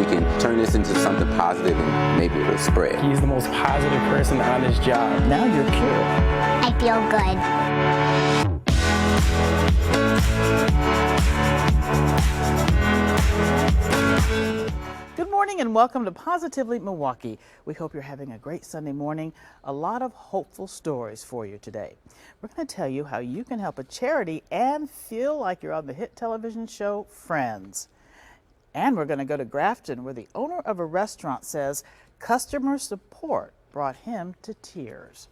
can turn this into something positive and maybe it'll spread. He's the most positive person on his job. Now you're cured. I feel good. Good morning and welcome to Positively Milwaukee. We hope you're having a great Sunday morning. A lot of hopeful stories for you today. We're going to tell you how you can help a charity and feel like you're on the hit television show Friends. And we're going to go to Grafton, where the owner of a restaurant says customer support brought him to tears.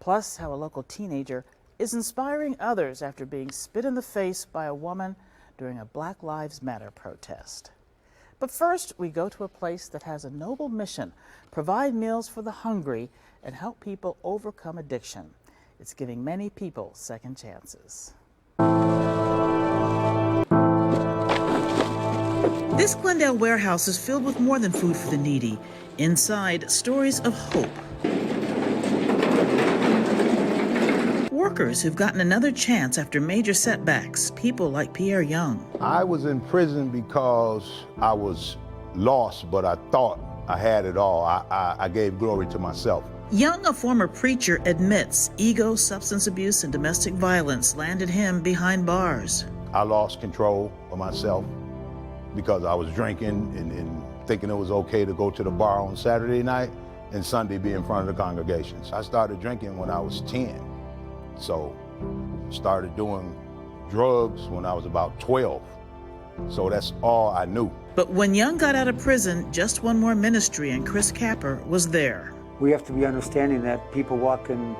Plus, how a local teenager is inspiring others after being spit in the face by a woman during a Black Lives Matter protest. But first, we go to a place that has a noble mission: provide meals for the hungry and help people overcome addiction. It's giving many people second chances. This Glendale warehouse is filled with more than food for the needy. Inside, stories of hope. Workers who've gotten another chance after major setbacks, people like Pierre Young. I was in prison because I was lost, but I thought I had it all. I gave glory to myself. Young, a former preacher, admits ego, substance abuse, and domestic violence landed him behind bars. I lost control of myself because I was drinking and thinking it was okay to go to the bar on Saturday night and Sunday be in front of the congregations. I started drinking when I was 10. So started doing drugs when I was about 12. So that's all I knew. But when Young got out of prison, Just One More Ministry and Chris Capper was there. We have to be understanding that people walk in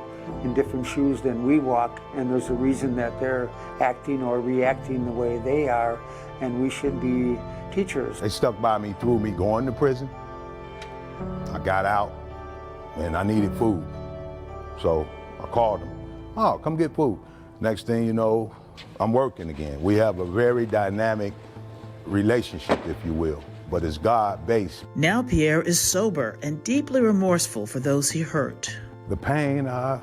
different shoes than we walk, and there's a reason that they're acting or reacting the way they are, and we should be teachers. They stuck by me through me going to prison. I got out and I needed food. So I called them. Oh, come get food. Next thing you know, I'm working again. We have a very dynamic relationship, if you will, but it's God-based. Now Pierre is sober and deeply remorseful for those he hurt. The pain I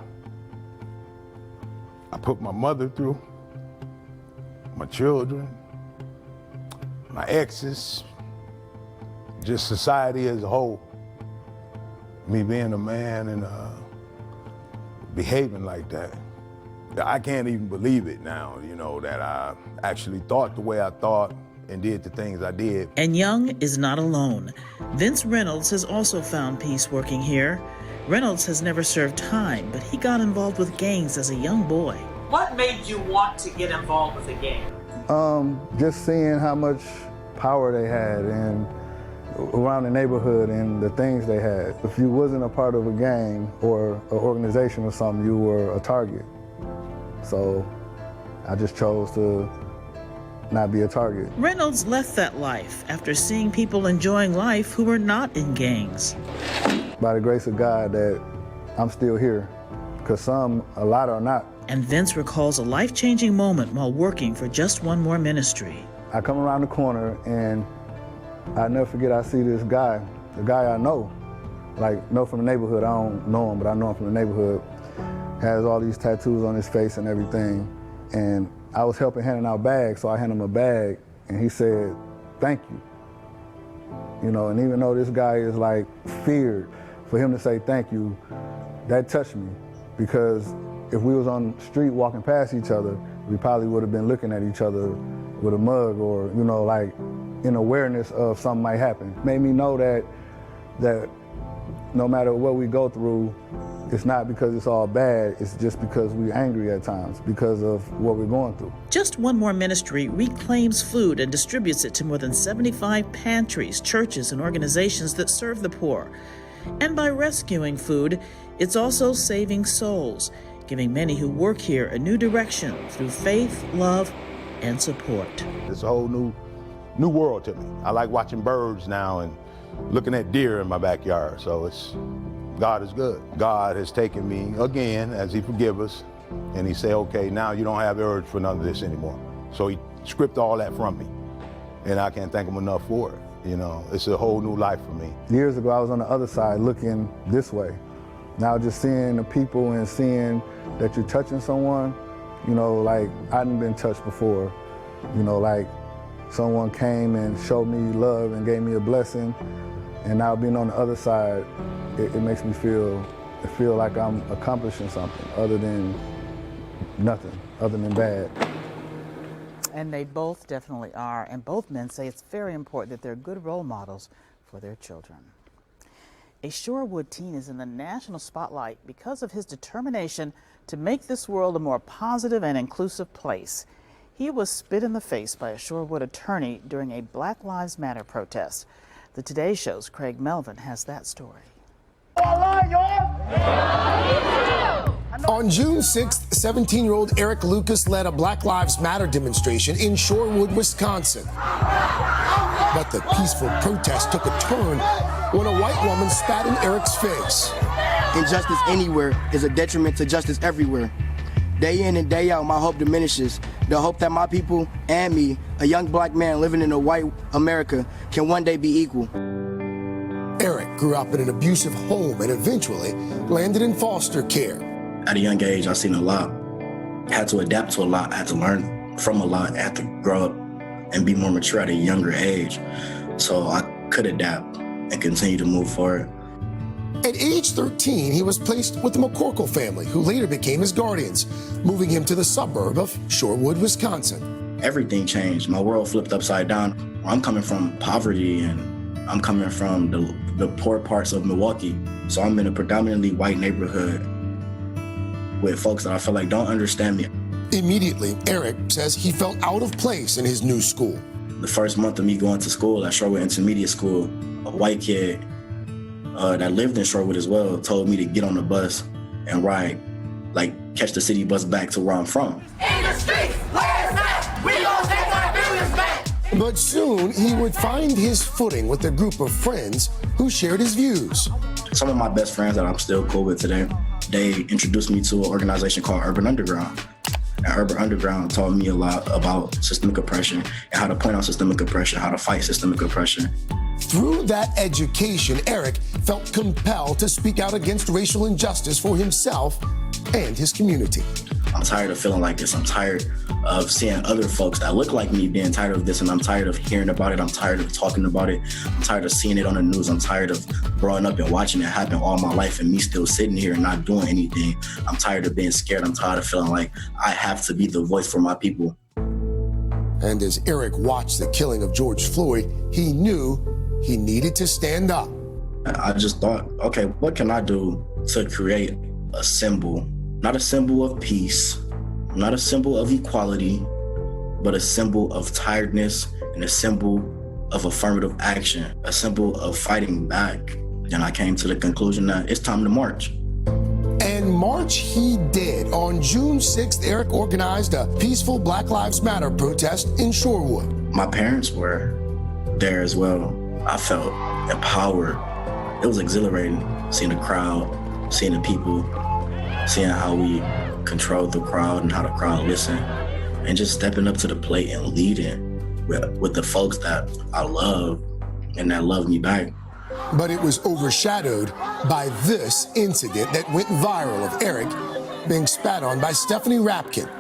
put my mother through, my children, my exes, just society as a whole. Me being a man and behaving like that. I can't even believe it now, you know, that I actually thought the way I thought and did the things I did. And Young is not alone. Vince Reynolds has also found peace working here. Reynolds has never served time, but he got involved with gangs as a young boy. What made you want to get involved with a gang? Just seeing how much power they had and around the neighborhood and the things they had. If you wasn't a part of a gang or an organization or something, you were a target. So I just chose to not be a target. Reynolds left that life after seeing people enjoying life who were not in gangs. By the grace of God that I'm still here, because a lot are not. And Vince recalls a life-changing moment while working for Just One More Ministry. I come around the corner and I never forget, I see this guy, the guy I know, know from the neighborhood. I don't know him, but I know him from the neighborhood. Has all these tattoos on his face and everything. And I was helping handing out bags, so I handed him a bag, and he said, "Thank you." You know, and even though this guy is feared, for him to say thank you, that touched me. Because if we was on the street walking past each other, we probably would have been looking at each other with a mug or, in awareness of something might happen. Made me know that no matter what we go through, it's not because it's all bad, it's just because we're angry at times because of what we're going through. Just One More Ministry reclaims food and distributes it to more than 75 pantries, churches, and organizations that serve the poor. And by rescuing food, it's also saving souls, giving many who work here a new direction through faith, love, and support. It's a whole new world to me. I like watching birds now and looking at deer in my backyard, so God is good. God has taken me again, as he forgive us, and he say, okay, now you don't have urge for none of this anymore. So he stripped all that from me, and I can't thank him enough for it. You know, it's a whole new life for me. Years ago, I was on the other side looking this way. Now just seeing the people and seeing that you're touching someone, I hadn't been touched before. someone came and showed me love and gave me a blessing. And now being on the other side, it makes me feel like I'm accomplishing something other than nothing, other than bad. And they both definitely are. And both men say it's very important that they're good role models for their children. A Shorewood teen is in the national spotlight because of his determination to make this world a more positive and inclusive place. He was spit in the face by a Shorewood attorney during a Black Lives Matter protest. The Today Show's Craig Melvin has that story. On June 6th, 17-year-old Eric Lucas led a Black Lives Matter demonstration in Shorewood, Wisconsin. But the peaceful protest took a turn when a white woman spat in Eric's face. Injustice anywhere is a detriment to justice everywhere. Day in and day out, my hope diminishes. The hope that my people and me, a young black man living in a white America, can one day be equal. Eric grew up in an abusive home and eventually landed in foster care. At a young age, I've seen a lot. I had to adapt to a lot. I had to learn from a lot. I had to grow up and be more mature at a younger age. So I could adapt and continue to move forward. At age 13, he was placed with the McCorkle family, who later became his guardians, moving him to the suburb of Shorewood, Wisconsin. Everything changed. My world flipped upside down. I'm coming from poverty and I'm coming from the poor parts of Milwaukee. So I'm in a predominantly white neighborhood with folks that I feel like don't understand me. Immediately, Eric says he felt out of place in his new school. The first month of me going to school at Shorewood Intermediate School, a white kid that lived in Shorewood as well told me to get on the bus and ride, catch the city bus back to where I'm from. In the streets, where's that? We gon' take our feelings back. But soon he would find his footing with a group of friends who shared his views. Some of my best friends that I'm still cool with today, they introduced me to an organization called Urban Underground. And Urban Underground taught me a lot about systemic oppression and how to point out systemic oppression, how to fight systemic oppression. Through that education, Eric felt compelled to speak out against racial injustice for himself and his community. I'm tired of feeling like this. I'm tired of seeing other folks that look like me being tired of this, and I'm tired of hearing about it. I'm tired of talking about it. I'm tired of seeing it on the news. I'm tired of growing up and watching it happen all my life and me still sitting here and not doing anything. I'm tired of being scared. I'm tired of feeling like I have to be the voice for my people. And as Eric watched the killing of George Floyd, he knew he needed to stand up. I just thought, okay, what can I do to create a symbol? Not a symbol of peace, not a symbol of equality, but a symbol of tiredness and a symbol of affirmative action, a symbol of fighting back. And I came to the conclusion that it's time to march. And march he did. On June 6th, Eric organized a peaceful Black Lives Matter protest in Shorewood. My parents were there as well. I felt empowered. It was exhilarating seeing the crowd, seeing the people, seeing how we controlled the crowd and how the crowd listened, and just stepping up to the plate and leading with the folks that I love and that love me back. But it was overshadowed by this incident that went viral of Eric being spat on by Stephanie Rapkin.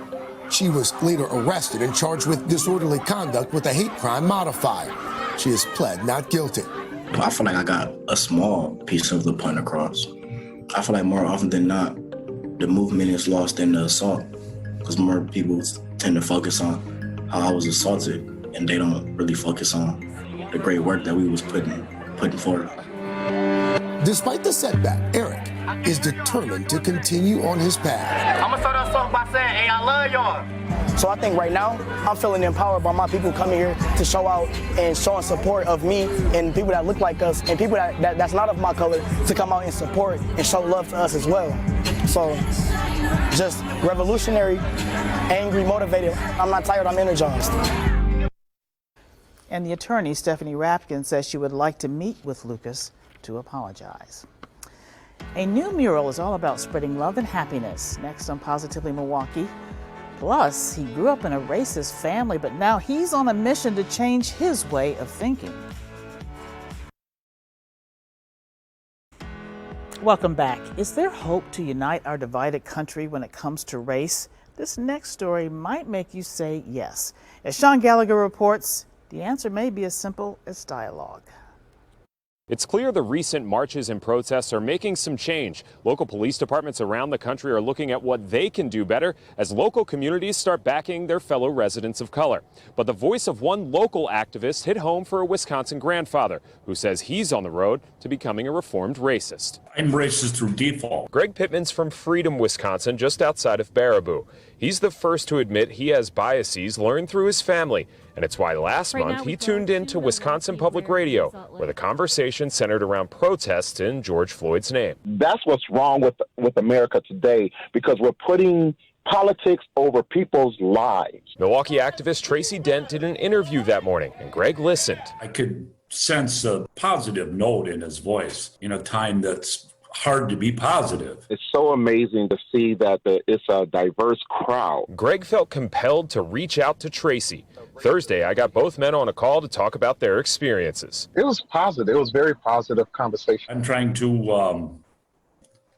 She was later arrested and charged with disorderly conduct with a hate crime modified. She has pled not guilty. I feel like I got a small piece of the point across. I feel like more often than not, the movement is lost in the assault because more people tend to focus on how I was assaulted and they don't really focus on the great work that we was putting forward. Despite the setback, Eric is determined to continue on his path. I'm gonna start us off by saying, hey, I love y'all. So I think right now, I'm feeling empowered by my people coming here to show out and showing support of me and people that look like us and people that's not of my color to come out and support and show love to us as well. So just revolutionary, angry, motivated. I'm not tired, I'm energized. And the attorney, Stephanie Rapkin, says she would like to meet with Lucas to apologize. A new mural is all about spreading love and happiness. Next on Positively Milwaukee. Plus, he grew up in a racist family, but now he's on a mission to change his way of thinking. Welcome back. Is there hope to unite our divided country when it comes to race? This next story might make you say yes. As Sean Gallagher reports, The answer may be as simple as dialogue. It's clear the recent marches and protests are making some change. Local police departments around the country are looking at what they can do better as local communities start backing their fellow residents of color. But the voice of one local activist hit home for a Wisconsin grandfather who says he's on the road to becoming a reformed racist. I'm racist through default. Greg Pittman's from Freedom, Wisconsin, just outside of Baraboo. He's the first to admit he has biases learned through his family. And it's why last month he tuned in to Wisconsin Public Radio, where the conversation centered around protests in George Floyd's name. That's what's wrong with America today, because we're putting politics over people's lives. Milwaukee activist Tracy Dent did an interview that morning, and Greg listened. I could sense a positive note in his voice in a time that's hard to be positive. It's so amazing to see that it's a diverse crowd. Greg felt compelled to reach out to Tracy. Thursday, I got both men on a call to talk about their experiences. It was positive. It was very positive conversation. I'm trying to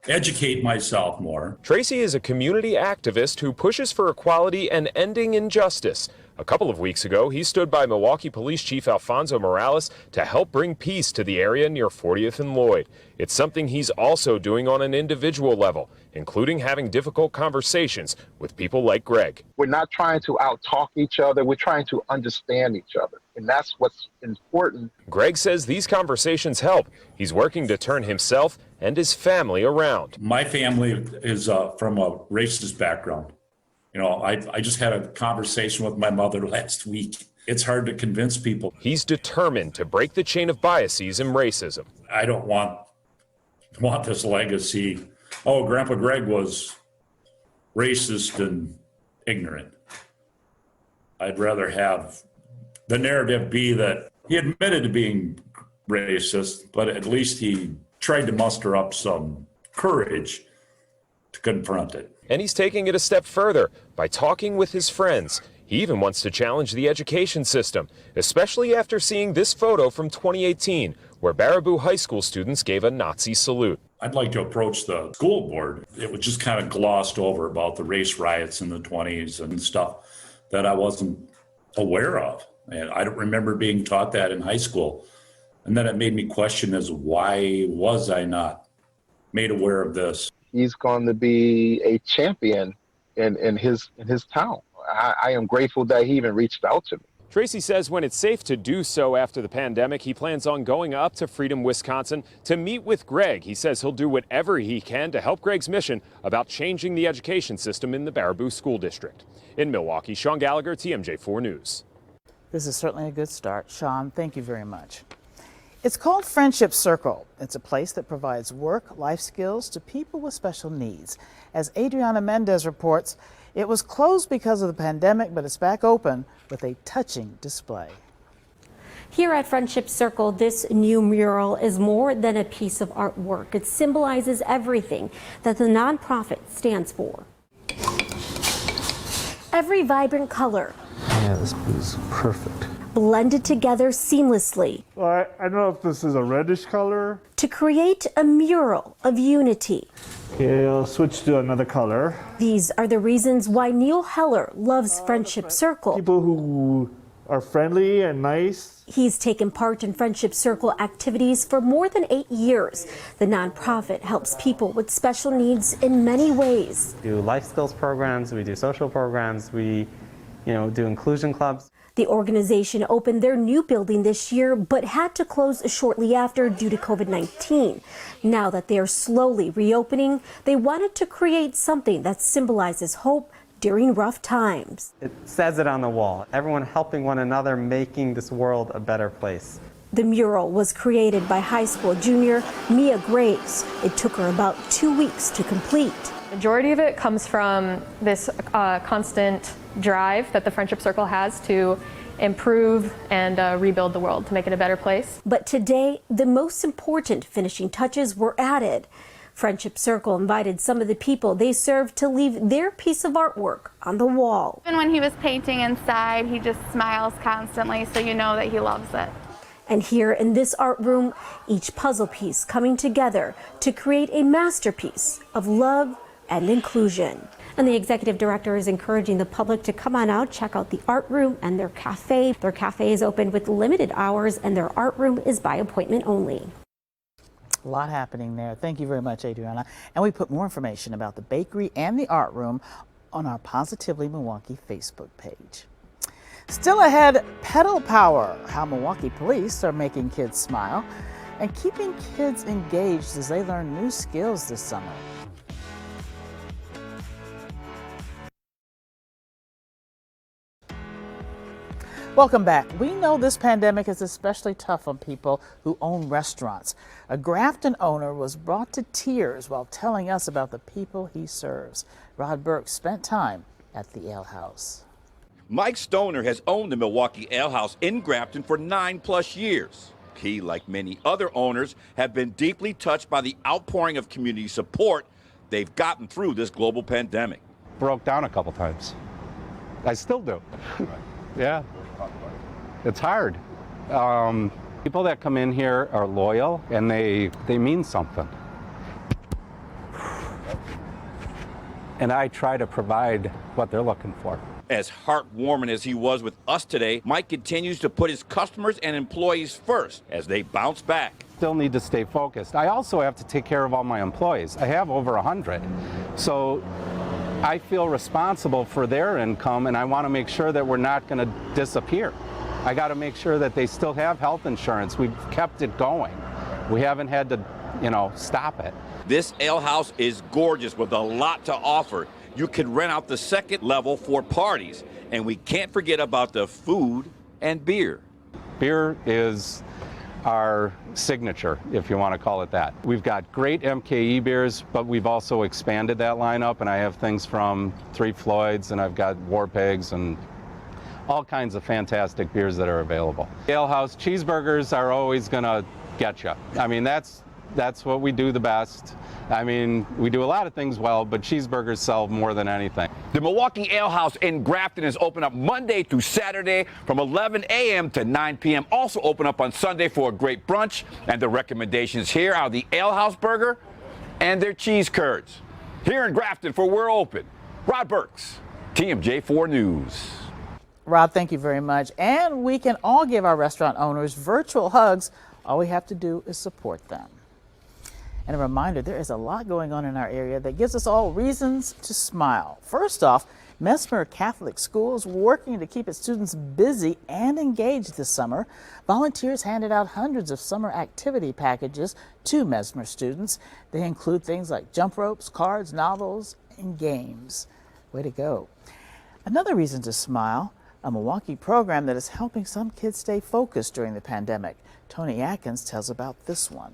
educate myself more. Tracy is a community activist who pushes for equality and ending injustice. A couple of weeks ago, he stood by Milwaukee Police Chief Alfonso Morales to help bring peace to the area near 40th and Lloyd. It's something he's also doing on an individual level, including having difficult conversations with people like Greg. We're not trying to out-talk each other. We're trying to understand each other, and that's what's important. Greg says these conversations help. He's working to turn himself and his family around. My family is from a racist background. You know, I just had a conversation with my mother last week. It's hard to convince people. He's determined to break the chain of biases and racism. I don't want this legacy. Oh, Grandpa Greg was racist and ignorant. I'd rather have the narrative be that he admitted to being racist, but at least he tried to muster up some courage to confront it. And he's taking it a step further by talking with his friends. He even wants to challenge the education system, especially after seeing this photo from 2018, where Baraboo High School students gave a Nazi salute. I'd like to approach the school board. It was just kind of glossed over about the race riots in the 20s and stuff that I wasn't aware of. And I don't remember being taught that in high school. And then it made me question as why was I not made aware of this? He's going to be a champion in his town. I am grateful that he even reached out to me. Tracy says when it's safe to do so after the pandemic, he plans on going up to Freedom, Wisconsin to meet with Greg. He says he'll do whatever he can to help Greg's mission about changing the education system in the Baraboo School District. In Milwaukee, Sean Gallagher, TMJ4 News. This is certainly a good start. Sean, thank you very much. It's called Friendship Circle. It's a place that provides work, life skills to people with special needs. As Adriana Mendez reports, it was closed because of the pandemic, but it's back open with a touching display. Here at Friendship Circle, this new mural is more than a piece of artwork. It symbolizes everything that the nonprofit stands for. Every vibrant color. Yeah, this is perfect. Blended together seamlessly. Well, I don't know if this is a reddish color. To create a mural of unity. Okay, I'll switch to another color. These are the reasons why Neil Heller loves Friendship Circle. People who are friendly and nice. He's taken part in Friendship Circle activities for more than 8 years. The nonprofit helps people with special needs in many ways. We do life skills programs, we do social programs, we do inclusion clubs. The organization opened their new building this year, but had to close shortly after due to COVID-19. Now that they are slowly reopening, they wanted to create something that symbolizes hope during rough times. It says it on the wall. Everyone helping one another, making this world a better place. The mural was created by high school junior Mia Graves. It took her about 2 weeks to complete. The majority of it comes from this constant drive that the Friendship Circle has to improve and rebuild the world, to make it a better place. But today, the most important finishing touches were added. Friendship Circle invited some of the people they serve to leave their piece of artwork on the wall. Even when he was painting inside, he just smiles constantly, so you know that he loves it. And here in this art room, each puzzle piece coming together to create a masterpiece of love and inclusion. And the executive director is encouraging the public to come on out, check out the art room and their cafe. Their cafe is open with limited hours and their art room is by appointment only. A lot happening there. Thank you very much, Adriana. And we put more information about the bakery and the art room on our Positively Milwaukee Facebook page. Still ahead, pedal power, how Milwaukee police are making kids smile and keeping kids engaged as they learn new skills this summer. Welcome back. We know this pandemic is especially tough on people who own restaurants. A Grafton owner was brought to tears while telling us about the people he serves. Rod Burke spent time at the Ale House. Mike Stoner has owned the Milwaukee Ale House in Grafton for 9+ years. He, like many other owners, have been deeply touched by the outpouring of community support they've gotten through this global pandemic. Broke down a couple times. I still do. Yeah. It's hard. People that come in here are loyal and they mean something. And I try to provide what they're looking for. As heartwarming as he was with us today, Mike continues to put his customers and employees first as they bounce back. Still need to stay focused. I also have to take care of all my employees. I have over 100. So I feel responsible for their income and I want to make sure that we're not going to disappear. I got to make sure that they still have health insurance. We've kept it going. We haven't had to, stop it. This ale house is gorgeous with a lot to offer. You can rent out the second level for parties. And we can't forget about the food and beer. Beer is our signature, if you want to call it that. We've got great MKE beers, but we've also expanded that lineup. And I have things from Three Floyds, and I've got War Pigs, and all kinds of fantastic beers that are available. Ale House cheeseburgers are always going to get you. I mean, that's what we do the best. I mean, we do a lot of things well, but cheeseburgers sell more than anything. The Milwaukee Ale House in Grafton is open up Monday through Saturday from 11 a.m. to 9 p.m. Also open up on Sunday for a great brunch. And the recommendations here are the Ale House burger and their cheese curds. Here in Grafton for We're Open, Rod Burks, TMJ4 News. Rob, thank you very much. And we can all give our restaurant owners virtual hugs. All we have to do is support them. And a reminder, there is a lot going on in our area that gives us all reasons to smile. First off, Mesmer Catholic School is working to keep its students busy and engaged this summer. Volunteers handed out hundreds of summer activity packages to Mesmer students. They include things like jump ropes, cards, novels, and games. Way to go. Another reason to smile, a Milwaukee program that is helping some kids stay focused during the pandemic. Tony Atkins tells about this one.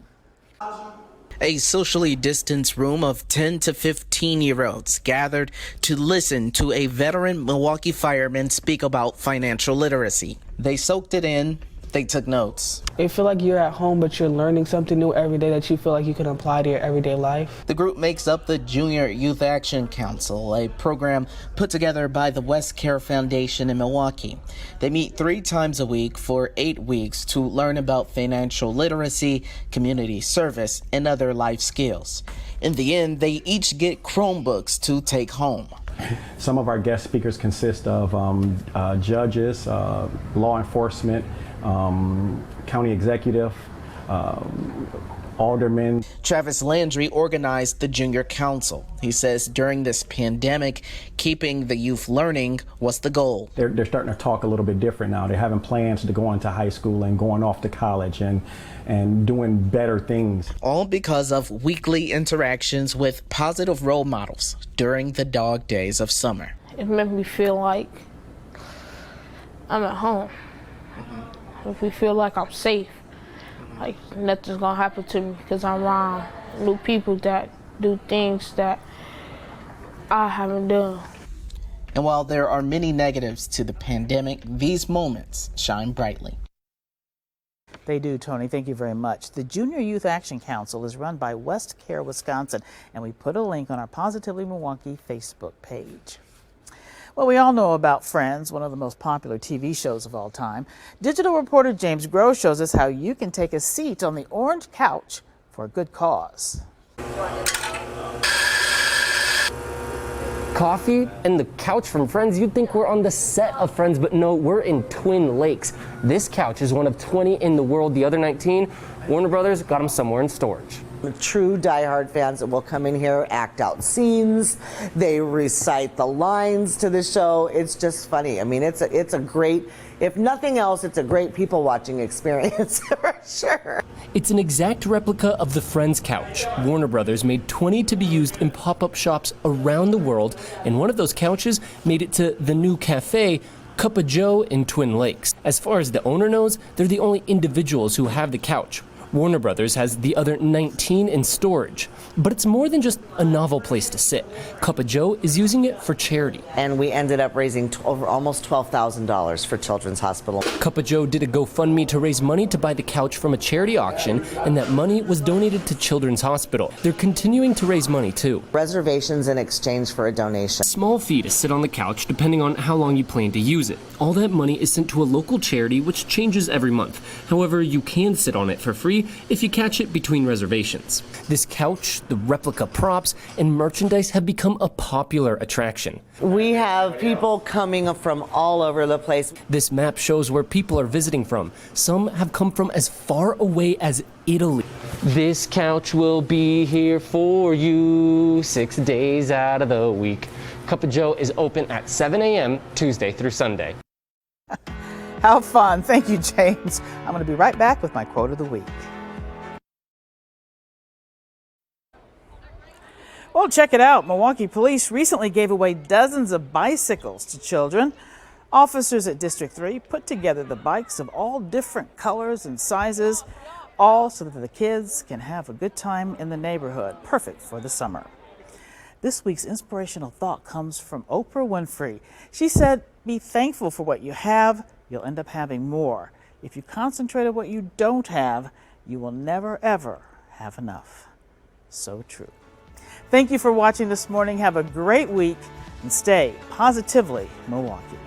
A socially distanced room of 10 to 15-year-olds gathered to listen to a veteran Milwaukee fireman speak about financial literacy. They soaked it in. They took notes. You feel like you're at home, but you're learning something new every day that you feel like you can apply to your everyday life. The group makes up the Junior Youth Action Council, a program put together by the West Care Foundation in Milwaukee. They meet 3 times a week for 8 weeks to learn about financial literacy, community service, and other life skills. In the end, they each get Chromebooks to take home. Some of our guest speakers consist of judges, law enforcement, county executive, aldermen. Travis Landry organized the Junior Council. He says during this pandemic, keeping the youth learning was the goal. They're starting to talk a little bit different now. They're having plans to go into high school and going off to college and doing better things. All because of weekly interactions with positive role models during the dog days of summer. It made me feel like I'm at home. If we feel like I'm safe, like nothing's gonna happen to me because I'm around new people that do things that I haven't done. And while there are many negatives to the pandemic, these moments shine brightly. They do, Tony. Thank you very much. The Junior Youth Action Council is run by West Care Wisconsin, and we put a link on our Positively Milwaukee Facebook page. Well, we all know about Friends, one of the most popular TV shows of all time. Digital reporter James Groh shows us how you can take a seat on the orange couch for a good cause. coffee and the couch from Friends, you'd think we're on the set of Friends, but no, we're in Twin Lakes. This couch is one of 20 in the world. The other 19, Warner Brothers got them somewhere in storage. True diehard fans that will come in here, act out scenes, they recite the lines to the show. It's just funny. I mean, it's a great, if nothing else, it's a great people watching experience for sure. It's an exact replica of the Friends couch. Warner Brothers made 20 to be used in pop-up shops around the world, and one of those couches made it to the new cafe, Cup of Joe in Twin Lakes. As far as the owner knows, they're the only individuals who have the couch. Warner Brothers has the other 19 in storage. But it's more than just a novel place to sit. Cup of Joe is using it for charity. And we ended up raising over almost $12,000 for Children's Hospital. Cup of Joe did a GoFundMe to raise money to buy the couch from a charity auction, and that money was donated to Children's Hospital. They're continuing to raise money too. Reservations in exchange for a donation. Small fee to sit on the couch depending on how long you plan to use it. All that money is sent to a local charity which changes every month. However, you can sit on it for free if you catch it between reservations. This couch, the replica props, and merchandise have become a popular attraction. We have people coming from all over the place. This map shows where people are visiting from. Some have come from as far away as Italy. This couch will be here for you 6 days out of the week. Cup of Joe is open at 7 a.m. Tuesday through Sunday. How fun. Thank you, James. I'm going to be right back with my quote of the week. Well, check it out. Milwaukee police recently gave away dozens of bicycles to children. Officers at District 3 put together the bikes of all different colors and sizes, all so that the kids can have a good time in the neighborhood. Perfect for the summer. This week's inspirational thought comes from Oprah Winfrey. She said, "Be thankful for what you have. You'll end up having more. If you concentrate on what you don't have, you will never, ever have enough." So true. Thank you for watching this morning. Have a great week and stay positively Milwaukee.